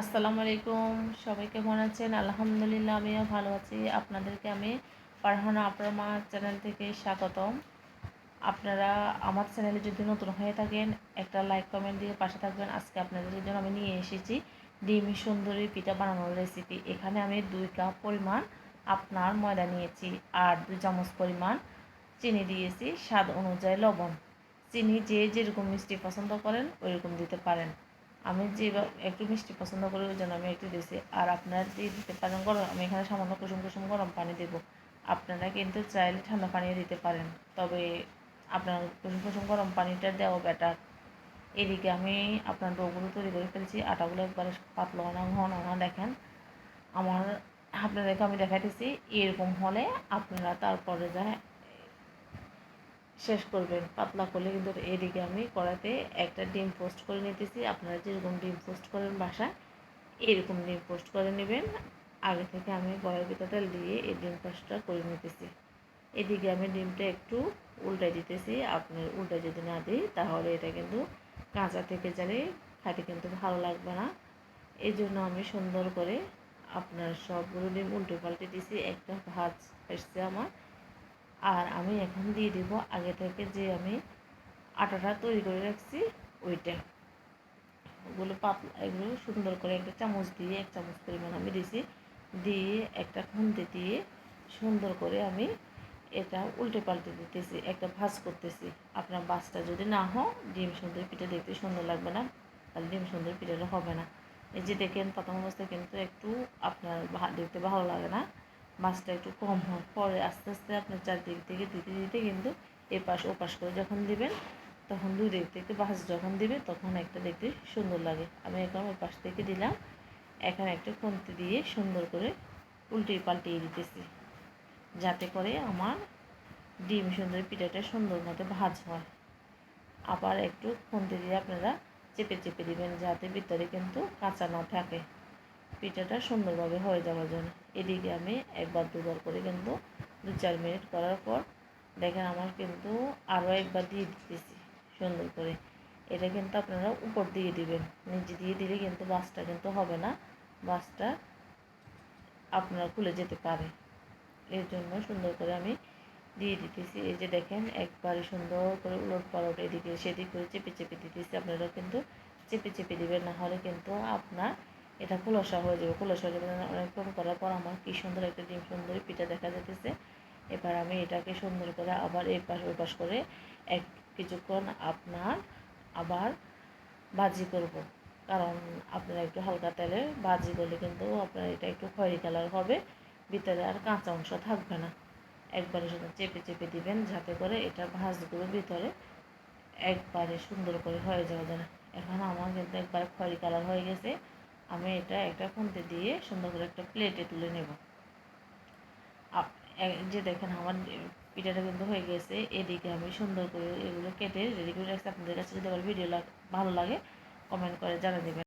আসসালামু আলাইকুম। সবাই কেমন আছেন? আলহামদুলিল্লাহ আমিও ভালো আছি। আপনাদেরকে আমি ফারহানা আপরামা চ্যানেল থেকে স্বাগতম। আপনারা আমার চ্যানেলে যদি নতুন হয়ে থাকেন একটা লাইক কমেন্ট দিয়ে পাশে থাকবেন। আজকে আপনাদের জন্য আমি নিয়ে এসেছি ডিম সুন্দরী পিঠা বানানোর রেসিপি। এখানে আমি 2 কাপ পরিমাণ আপনার ময়দা নিয়েছি আর 2 চামচ পরিমাণ চিনি দিয়েছি, স্বাদ অনুযায়ী লবণ। চিনি যে যেরকম মিষ্টি পছন্দ করেন ওইরকম দিতে পারেন। আমি যে একটু মিষ্টি পছন্দ করি ওই জন্য আমি একটু দিয়েছি। আর আপনারা দিয়ে দিতে পারেন গরম, আমি এখানে সামান্য কুসুম কুসুম গরম পানি দেবো। আপনারা কিন্তু চাইলে ঠান্ডা পানিও দিতে পারেন, তবে আপনার কুসুম কুসুম গরম পানিটা দেওয়া বেটার। এদিকে আমি আপনার ডোগুলো তৈরি করে ফেলছি। আটাগুলো একবারে পাতলা না ঘন না, দেখেন আমার আপনাদেরকে আমি দেখাইতেছি। এরকম হলে আপনারা তারপরে যায় শেষ করবেন। পাতলা করলে কিন্তু এদিকে আমি কড়াতে একটা ডিম পোস্ট করে নিতেছি। আপনারা যেরকম ডিম পোস্ট করেন বাসায় এরকম ডিম পোস্ট করে নেবেন। আগে থেকে আমি কড়াইয়ের ভিতরে তেল দিয়ে এই ডিম পোস্টটা করে নিতেছি। এদিকে আমি ডিমটা একটু উল্টাই দিতেছি। আপনার উল্টা যদি না দিই তাহলে এটা কিন্তু কাঁচা থেকে যাবে, খাইতে কিন্তু ভালো লাগবে না। এই জন্য আমি সুন্দর করে আপনার সবগুলো ডিম উল্টে পাল্টে দিছি। একটা ভাজ এসছে আমার। আর আমি এখন দিয়ে দিব আগে থেকে যে আমি আটাটা তৈরি করে রাখছি ওইটা। ওগুলো পাতলা, এগুলো সুন্দর করে একটা চামচ দিয়ে 1 চামচ পরিমাণ আমি দিছি। দিয়ে একটা খুন্তি দিয়ে সুন্দর করে আমি এটা উল্টে পাল্টে দিতেছি, একটা ভাজ করতেছি। আপনার ভাজটা যদি না হয় ডিম সুন্দর পিঠা দেখতে সুন্দর লাগবে না, তাহলে ডিম সুন্দর পিঠাটা হবে না। এই যে দেখেন প্রথম অবস্থায় কিন্তু একটু আপনার দেখতে ভালো লাগে না, মাছটা একটু কম হয়। পরে আস্তে আস্তে আপনার চারদিক থেকে দিতে দিতে কিন্তু এপাশ ওপাশ করে যখন দিবেন তখন 2 দিক থেকে ভাজ যখন দিবে তখন একটা দেখতে সুন্দর লাগে। আমি এখন ওই পাশ থেকে দিলাম, এখানে একটা খুন্তি দিয়ে সুন্দর করে উল্টিয়ে পাল্টিয়ে দিতেছি, যাতে করে আমার ডিম সুন্দর পিঠাটা সুন্দর মতো ভাজ হয়। আবার একটু খুন্তি দিয়ে আপনারা চেপে চেপে দিবেন, যাতে ভিতরে কিন্তু কাঁচা না থাকে, পিঠাটা সুন্দরভাবে হয়ে যাওয়ার জন্য। এদিকে আমি একবার দুবার করে কিন্তু 2-4 মিনিট করার পর দেখেন আমার কিন্তু আরও একবার দিয়ে দিতেছি সুন্দর করে। এটা কিন্তু আপনারা উপর দিয়ে দিবেন, নিচে দিয়ে দিলে কিন্তু বাসটা কিন্তু হবে না, বাসটা আপনার খুলে যেতে পারে। এর জন্য সুন্দর করে আমি দিয়ে দিতেছি। এই যে দেখেন একবারে সুন্দর করে উলট পালট এদিকে সেদিক করে চেপে চেপে দিতেছি। আপনারা কিন্তু চেপে চেপে দিবেন, না হলে কিন্তু আপনার এটা খোলসা হয়ে যাবে। খোলসা হয়ে যাবে অনেকক্ষণ করার পর আমার কি সুন্দর একটা ডিম সুন্দর পিঠা দেখা যেতেছে। এবার আমি এটাকে সুন্দর করে আবার এই পাশ ওই পাশ করে কিছুক্ষণ আপনার আবার ভাজি করব, কারণ আপনারা একটু হালকা তেলে ভাজি করলে কিন্তু আপনার এটা একটু খয়েরি কালার হবে, ভিতরে আর কাঁচা অংশ থাকবে না। একবারে শুধু চেপে চেপে দিবেন, যাতে করে এটা ভাজগুলো ভিতরে একবারে সুন্দর করে হয়ে যাওয়া যায়। এখন আমার কিন্তু একবারে খয়েরি কালার হয়ে গেছে। আমি এটা একটা খুন্তি দিয়ে সুন্দর করে একটা প্লেটে তুলে নেব। যে দেখেন আমার পিঠাটা কিন্তু হয়ে গেছে। এদিকে আমি সুন্দর করে এগুলো কেটে রেডি করে রাখছি। আপনাদের কাছে যদি আমার ভিডিও ভালো লাগে কমেন্ট করে জানিয়ে দেবেন।